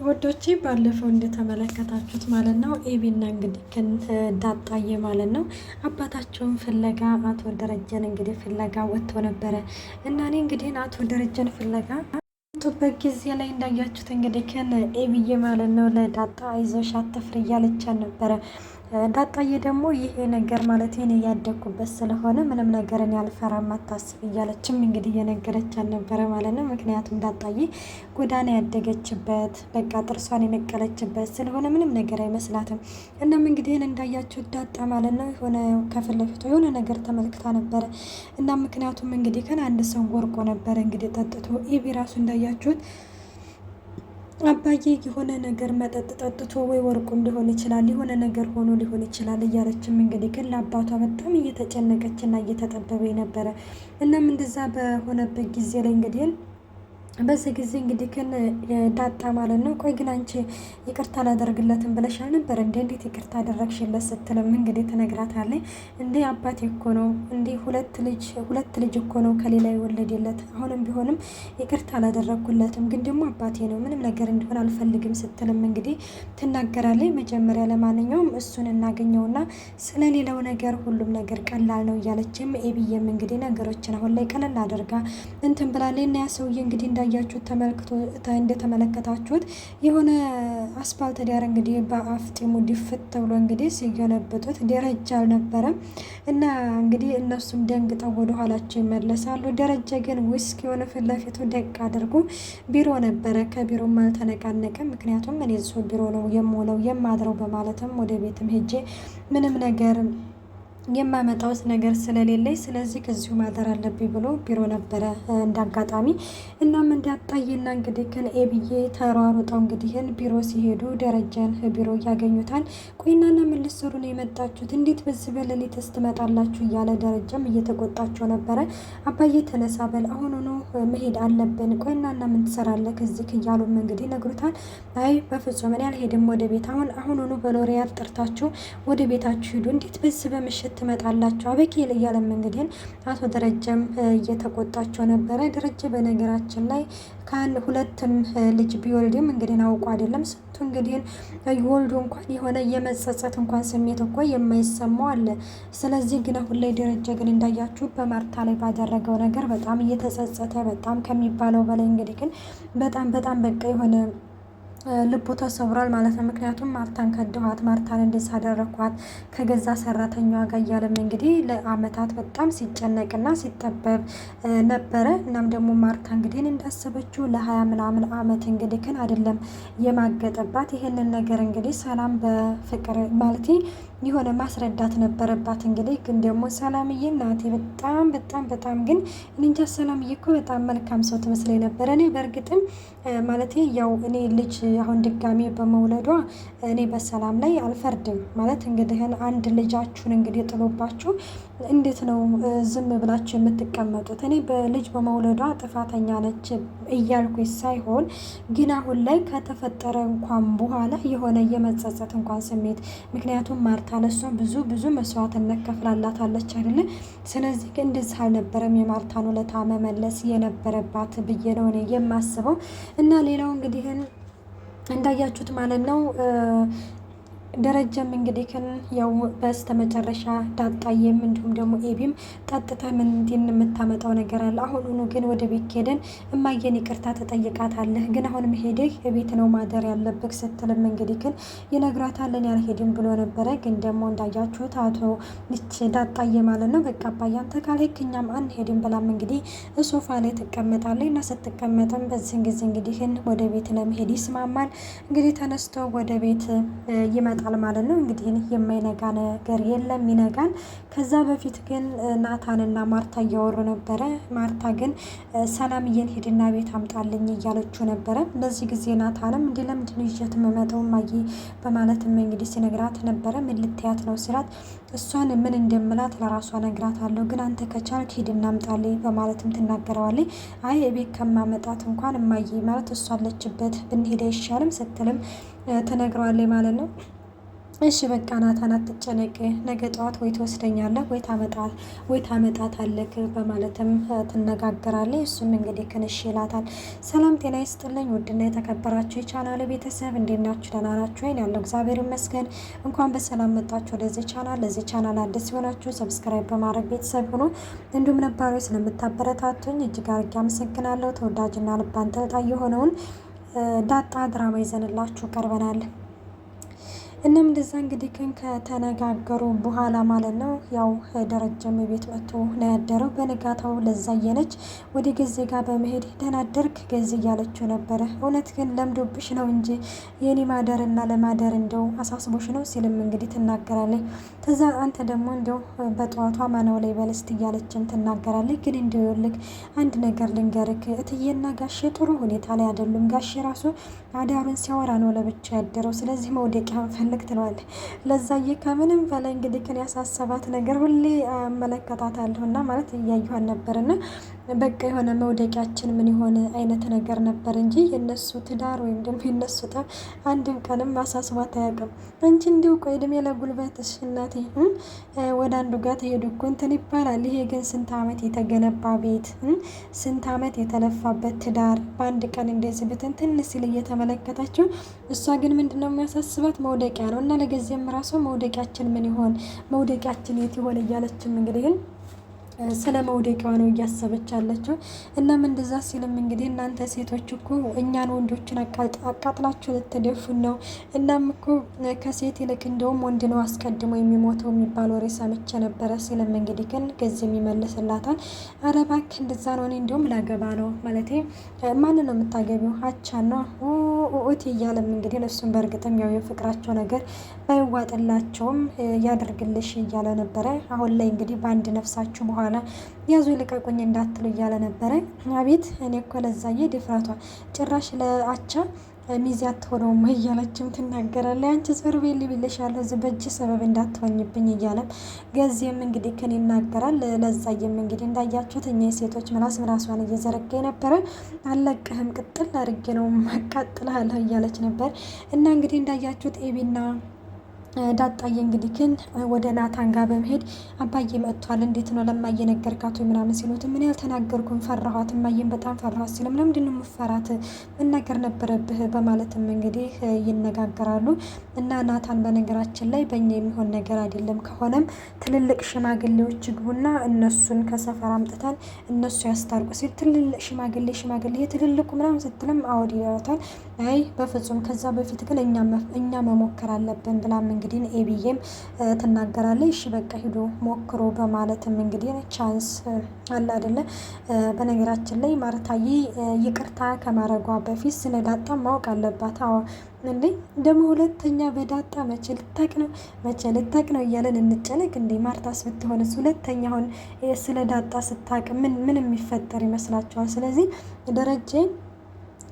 ወዶቼ ባለፈው እንደተመለከታችሁት ማለት ነው ኤቢና እንግዲህ ዳጣዬ ማለት ነው አባታቸውን ፍለጋ አቶ ደረጀን እንግዲህ ፍለጋ ወጥቶ ነበረ እና እኔ እንግዲህ አቶ ደረጀን ፍለጋ ጡበት ጊዜ ላይ እንዳያችሁት እንግዲህ ኤቢዬ ማለት ነው ለዳጣ አይዞሽ አትፍሪ እያለቻት ነበረ። ዳጣዬ ደግሞ ይሄ ነገር ማለት እኔ ያደግኩበት ስለሆነ ምንም ነገርን ያልፈራም አታስብ እያለችም እንግዲህ እየነገረቻት ነበረ ማለት ነው። ምክንያቱም ዳጣዬ ጎዳና ያደገችበት በቃ ጥርሷን የነቀለችበት ስለሆነ ምንም ነገር አይመስላትም። እናም እንግዲህ እንዳያችሁት ዳጣ ማለት ነው የሆነ ከፊት ለፊቷ የሆነ ነገር ተመልክታ ነበረ እና ምክንያቱም እንግዲህ አንድ ሰው ወርቆ ነበረ እንግዲህ ጠጥቶ ኤቢ ራሱ እንዳያችሁት አባዬ የሆነ ነገር መጠጥ ጠጥቶ ወይ ወርቁም ሊሆን ይችላል የሆነ ነገር ሆኖ ሊሆን ይችላል እያለችም እንግዲህ ለአባቷ በጣም እየተጨነቀችና እየተጠበበ ነበረ። እናም እንደዛ በሆነበት ጊዜ ላይ እንግዲህ በዚህ ጊዜ እንግዲህ ዳጣ ማለት ነው ቆይ ግን አንቺ ይቅርታ ላደርግለትም ብለሻል ነበር እንዴት ይቅርታ አደረግሽለት ስትልም እንግዲህ ትነግራታለች። እንዴ አባቴ እኮ ነው እንዴ ሁለት ልጅ እኮ ነው ከሌላ የወለደለት አሁንም ቢሆንም ይቅርታ አላደረግኩለትም ግን ደግሞ አባቴ ነው ምንም ነገር እንዲሆን አልፈልግም ስትልም እንግዲህ ትናገራለች። መጀመሪያ ለማንኛውም እሱን እናገኘውና ስለሌላው ነገር ሁሉም ነገር ቀላል ነው እያለችም ኤቢዬም እንግዲህ ነገሮችን አሁን ላይ ቀለል አድርጋ እንትን ብላለች። እና ያ ሰውዬ እንግዲህ እንዳያችሁት እንደተመለከታችሁት የሆነ አስፋልት ዳር እንግዲህ በአፍጢሙ ዲፍት ተብሎ እንግዲህ ሲገለብጡት ደረጃ አልነበረም እና እንግዲህ እነሱም ደንግጠው ወደ ኋላቸው ይመለሳሉ። ደረጃ ግን ውስኪ የሆነ ፊት ለፊቱ ደቅ አድርጎ ቢሮ ነበረ። ከቢሮም አልተነቃነቀም። ምክንያቱም እኔ እሱ ቢሮ ነው የምውለው የማድረው በማለትም ወደ ቤትም ሄጄ ምንም ነገር የማመጣውት ነገር ስለሌለኝ ስለዚህ ከዚሁ ማደር አለብኝ ብሎ ቢሮ ነበረ እንዳጋጣሚ። እናም እንዳጣይና እንግዲህ ኤቢዬ ተሯሩጠው እንግዲህ ቢሮ ሲሄዱ ደረጃን ቢሮ ያገኙታል። ቆይናና ምን ልትሰሩ ነው የመጣችሁት? እንዴት በዚህ በሌሊትስ ትመጣላችሁ? እያለ ደረጃም እየተቆጣቸው ነበረ። አባዬ ተነሳ በል አሁኑኑ መሄድ አለብን። ቆይናና ምን ትሰራለህ ከዚህ እያሉም እንግዲህ ነግሩታል። አይ በፍጹም እኔ አልሄድም ወደ ቤት አሁኑኑ በሎሪያል ጠርታችሁ ወደ ቤታችሁ ሂዱ። እንዴት በዚህ በምሽት ትመጣላችሁ? አበቄል እያለም እንግዲህ አቶ ደረጀም እየተቆጣቸው ነበረ። ደረጀ በነገራችን ላይ ሁለትም ልጅ ቢወልድም እንግዲህ አውቁ አይደለም ስንቱ እንግዲህ ይወልዱ እንኳን የሆነ የመጸጸት እንኳን ስሜት እኮ የማይሰማው አለ። ስለዚህ ግን አሁን ላይ ደረጀ ግን እንዳያችሁ በማርታ ላይ ባደረገው ነገር በጣም እየተጸጸተ በጣም ከሚባለው በላይ እንግዲህ በጣም በቃ የሆነ ልቡ ተሰብሯል ማለት ነው። ምክንያቱም ማርታን ከድኋት ማርታን እንደዚህ አደረኳት ከገዛ ሰራተኛዋ ጋር እያለም እንግዲህ ለአመታት በጣም ሲጨነቅና ሲጠበብ ነበረ። እናም ደግሞ ማርታ እንግዲህ እንዳሰበችው ለ20 ምናምን አመት እንግዲህ አይደለም የማገጠባት ይሄንን ነገር እንግዲህ ሰላም በፍቅር ማለት የሆነ ማስረዳት ነበረባት። እንግዲህ ግን ደግሞ ሰላምዬ እናቴ በጣም ግን እንጃ ሰላምዬ እኮ በጣም መልካም ሰው ትመስለኝ ነበረ። እኔ በእርግጥም ማለት ያው እኔ ልጅ አሁን ድጋሜ በመውለዷ እኔ በሰላም ላይ አልፈርድም። ማለት እንግዲህ አንድ ልጃችሁን እንግዲህ ጥሎባችሁ እንዴት ነው ዝም ብላችሁ የምትቀመጡት? እኔ በልጅ በመውለዷ ጥፋተኛ ነች እያልኩኝ ሳይሆን ግን አሁን ላይ ከተፈጠረ እንኳን በኋላ የሆነ የመጸጸት እንኳን ስሜት ምክንያቱም ማርታ ለሷ ብዙ መስዋዕትነት ከፍላላታለች አይደለ? ስለዚህ እንደዚህ አልነበረም የማርታን ውለታ መመለስ የነበረባት ብዬ ነው እኔ የማስበው። እና ሌላው እንግዲህ እንዳያችሁት ማለት ነው ደረጀም እንግዲህ ያው በስተመጨረሻ ዳጣዬም እንዲሁም ደግሞ ኤቢም ጠጥተ ምን የምታመጣው ነገር አለ? አሁኑኑ ግን ወደ ቤት ሄደን እማየን ይቅርታ ተጠይቃታለህ፣ ግን አሁንም ሄደህ ቤት ነው ማደር ያለብህ ስትልም እንግዲህ ይነግራታለን። ያልሄድም ብሎ ነበረ። ግን ደግሞ እንዳያችሁት አቶ ዳጣዬ ማለት ነው በቃ አባዬ አንተ ካልሄድክ እኛም አንሄድም ብላም እንግዲህ ሶፋ ላይ ትቀመጣለች። እና ስትቀመጥም በዚህን ጊዜ እንግዲህ ወደ ቤት ለመሄድ ይስማማል። እንግዲህ ተነስተው ወደ ቤት ይመጣል ማለት ነው። እንግዲህ የማይነጋ ነገር የለም ይነጋል። ከዛ በፊት ግን ናታንና ማርታ እያወሩ ነበረ። ማርታ ግን ሰላምዬን ሄድና ቤት አምጣልኝ እያለችው ነበረ። በዚህ ጊዜ ናታንም እንዲህ ለምንድን ነው ይዤት የምመጣው እማዬ በማለትም እንግዲህ ሲነግራት ነበረ። ምን ልትያት ነው ሲላት እሷን ምን እንደምላት ለራሷ ነግራታለሁ፣ ግን አንተ ከቻልክ ሄድና አምጣልኝ በማለትም ትናገረዋለች። አይ ቤት ከማመጣት እንኳን እማዬ ማለት እሷ አለችበት ብንሄድ አይሻልም ስትልም ትነግረዋለች ማለት ነው። እሺ በቃ ናታን አትጨነቅ፣ ነገ ጠዋት ወይ ትወስደኛለህ ወይ ታመጣታለህ በማለትም ትነጋገራለች። እሱም እንግዲህ ክንሽ ይላታል። ሰላም ጤና ይስጥልኝ ውድና የተከበራችሁ የቻናል ቤተሰብ እንዴት ናችሁ? ደህና ናችሁ ወይ? ያለው እግዚአብሔር ይመስገን። እንኳን በሰላም መጣችሁ ወደዚህ ቻናል። ለዚህ ቻናል አዲስ ሲሆናችሁ ሰብስክራይብ በማድረግ ቤተሰብ ሁኑ። እንዲሁም ነባሮች ስለምታበረታቱኝ እጅግ አድርጌ አመሰግናለሁ። ተወዳጅና ልብ አንጠልጣይ የሆነውን ዳጣ ድራማ ይዘንላችሁ ቀርበናል። እናም እንደዛ እንግዲህ ከተነጋገሩ በኋላ ማለት ነው ያው ደረጀም ቤት መጥቶ ነው ያደረው። በንጋታው ለዛየነች ወደ ገዜ ጋር በመሄድ ደህና አደርክ ገዜ እያለችው ነበረ። እውነት ግን ለምዶብሽ ነው እንጂ የኔ ማደርና ለማደር እንደው አሳስቦሽ ነው ሲልም እንግዲህ ትናገራለች። ከዛ አንተ ደግሞ እንደው በጠዋቷ ማነው ላይ በልስት እያለችም ትናገራለች። ግን እንደው ይኸውልህ አንድ ነገር ልንገርክ፣ እትዬና ጋሼ ጥሩ ሁኔታ ላይ አይደሉም። ጋሼ ራሱ አዳሩን ሲያወራ ነው ለብቻ ያደረው። ስለዚህ መውደቂያ ፈልግ ትለዋለች። ለዛዬ ከምንም በላይ እንግዲህ ግን ያሳሰባት ነገር ሁሌ አመለከታታለሁ እና ማለት እያየኋን ነበርና በቃ የሆነ መውደቂያችን ምን የሆነ አይነት ነገር ነበር እንጂ የነሱ ትዳር ወይም ደግሞ የነሱ ጠብ አንድም ቀንም አሳስቧት አያውቅም። አንቺ እንዲሁ ቆይ እድሜ ለጉልበትሽ እናቴ፣ ወደ አንዱ ጋር ተሄዱ እኮ እንትን ይባላል። ይሄ ግን ስንት ዓመት የተገነባ ቤት፣ ስንት ዓመት የተለፋበት ትዳር በአንድ ቀን እንደዚህ ብትንትን ሲል እየተመለከታቸው፣ እሷ ግን ምንድነው የሚያሳስባት መውደቂያ ነው። እና ለጊዜም ራሱ መውደቂያችን ምን ይሆን መውደቂያችን የት ይሆን እያለችም እንግዲህ ስለ መውደቂያዋ ነው እያሰበች ያለችው። እናም እንደዛ ሲልም እንግዲህ እናንተ ሴቶች እኮ እኛን ወንዶችን አቃጥላችሁ ልትደፉን ነው። እናም እኮ ከሴት ይልቅ እንደውም ወንድ ነው አስቀድሞ የሚሞተው የሚባል ወሬ ሰምቼ ነበረ ሲልም እንግዲህ ግን ገዝም ይመልስላታል። ኧረ እባክህ እንደዛ ነው፣ እኔ እንደውም ላገባ ነው ማለቴ ማንን ነው የምታገቢው? አቻን ነው ኦቲ እያለም እንግዲህ እሱም በእርግጥም ያው የፍቅራቸው ነገር ባይዋጥላቸውም ያደርግልሽ እያለ ነበረ። አሁን ላይ እንግዲህ በአንድ ነፍሳችሁ በኋላ ያዙ ልቀቁኝ እንዳትሉ እያለ ነበረ። አቤት እኔ እኮ ለዛዬ ድፍረቷ ጭራሽ ለአቻ ሚዜ አትሆነውም እያለችም ትናገራለች። አንቺ ዞር በይ ብዬሻለሁ እዚህ በእጅ ሰበብ እንዳትሆኝብኝ እያለም ገዜም እንግዲህ ከን ይናገራል። ለዛዬም እንግዲህ እንዳያችሁት እኛ የሴቶች ምላሷን እየዘረጋ ነበረ። አለቅህም ቅጥል አድርጌ ነው ማቃጥልሃለሁ እያለች ነበር። እና እንግዲህ እንዳያችሁት ኤቢና ዳጣዬ እንግዲህ ግን ወደ ናታን ጋር በመሄድ አባዬ መጥቷል፣ እንዴት ነው ለማየ ነገርካት ምናምን ሲሉት ምን ያልተናገርኩም ፈራኋት፣ እማዬን በጣም ፈራኋት ሲልም ለምንድን ነው የምፈራት መናገር ነበረብህ በማለትም እንግዲህ ይነጋገራሉ። እና ናታን በነገራችን ላይ በእኛ የሚሆን ነገር አይደለም፣ ከሆነም ትልልቅ ሽማግሌዎች ግቡና እነሱን ከሰፈር አምጥተን እነሱ ያስታርቁ ሲል ትልልቅ ሽማግሌ ትልልቁ ምናምን ስትልም አውድ ይላታል። አይ በፍጹም ከዛ በፊት ግን እኛ መሞከር አለብን ብላም እንግዲህ ኤቢዬም ትናገራለች። እሺ በቃ ሂዶ ሞክሮ በማለትም እንግዲህ ቻንስ አለ አይደለ። በነገራችን ላይ ማርታዬ ይቅርታ ከማረጓ በፊት ስለ ዳጣ ማወቅ አለባት። አዎ እንዴ ደግሞ ሁለተኛ በዳጣ መቼ ልታቅ ነው እያለን እንጨነቅ እንዴ? ማርታስ ብትሆንስ ሁለተኛ አሁን ስለ ዳጣ ስታቅ ምን የሚፈጠር ይመስላችኋል? ስለዚህ ደረጀ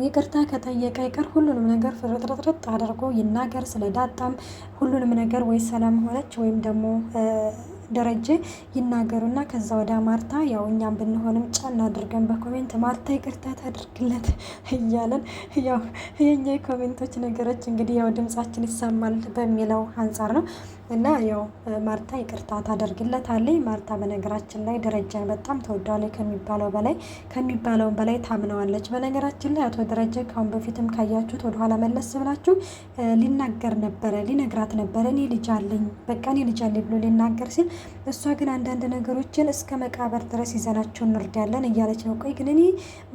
ይቅርታ ከጠየቀ ይቀር ሁሉንም ነገር ፍርጥርጥርጥ አድርጎ ይናገር። ስለ ዳጣም ሁሉንም ነገር ወይ ሰላም ሆነች ወይም ደግሞ ደረጀ ይናገሩና ከዛ ወደ ማርታ ያው እኛም ብንሆንም ጫና አድርገን በኮሜንት ማርታ ይቅርታ ታድርግለት እያለን ያው የኛ የኮሜንቶች ነገሮች እንግዲህ ያው ድምጻችን ይሰማል በሚለው አንጻር ነው። እና ያው ማርታ ይቅርታ ታደርግለታለች። ማርታ በነገራችን ላይ ደረጃን በጣም ተወዳለች ከሚባለው በላይ ታምነዋለች። በነገራችን ላይ አቶ ደረጀ ካሁን በፊትም ካያችሁት ወደኋላ መለስ ብላችሁ ሊነግራት ነበረ እኔ ልጅ አለኝ ብሎ ሊናገር ሲል እሷ ግን አንዳንድ ነገሮችን እስከ መቃብር ድረስ ይዘናቸው እንርዳለን እያለች ነው። ቆይ ግን እኔ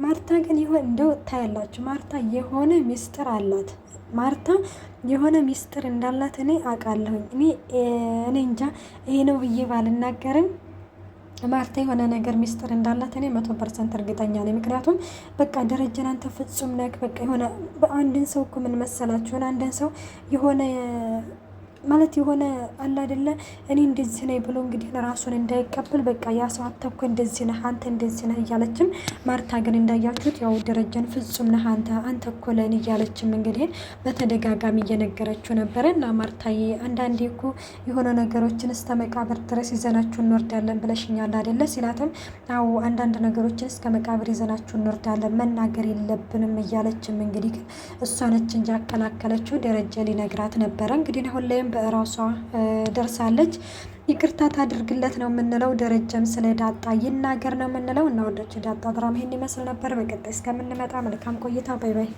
ማርታ ግን ይሆን እንደው ታያላችሁ ማርታ የሆነ ሚስጥር አላት። ማርታ የሆነ ሚስጥር እንዳላት እኔ አውቃለሁኝ። እኔ እንጃ ይሄ ነው ብዬ ባልናገርም ማርታ የሆነ ነገር ሚስጥር እንዳላት እኔ 100% እርግጠኛ ነኝ። ምክንያቱም በቃ ደረጀን አንተ ፍጹም ነክ በቃ የሆነ በአንድን ሰው እኮ ምን መሰላችሁ አንድን ሰው የሆነ ማለት የሆነ አለ አይደለ እኔ እንደዚህ ነኝ ብሎ እንግዲህ ለራሱን እንዳይቀበል በቃ ያ ሰው አተኩ እንደዚህ ነህ አንተ እንደዚህ ነህ እያለችም ማርታ ግን እንዳያችሁት ያው ደረጀን ፍጹም ነህ አንተ እኮ ለኔ እያለችም እንግዲህ በተደጋጋሚ እየነገረችው ነበረ። እና ማርታዬ አንዳንዴ እኮ የሆነ ነገሮችን እስከ መቃብር ድረስ ይዘናችሁ እንወርዳለን ብለሽኛል አይደለ ሲላትም አዎ አንዳንድ ነገሮችን እስከ መቃብር ይዘናችሁ እንወርዳለን መናገር የለብንም እያለችም እንግዲህ እሷ ነች እንጂ አከላከለችው ደረጀ ሊነግራት ነበረ። እንግዲህ አሁን ላይ ደረጀም በራሷ ደርሳለች። ይቅርታ ታድርግለት ነው የምንለው። ደረጀም ስለ ዳጣ ይናገር ነው የምንለው። እና ወዳች ዳጣ ድራማ ይሄን ይመስል ነበር። በቀጣይ እስከምንመጣ መልካም ቆይታ። ባይ ባይ።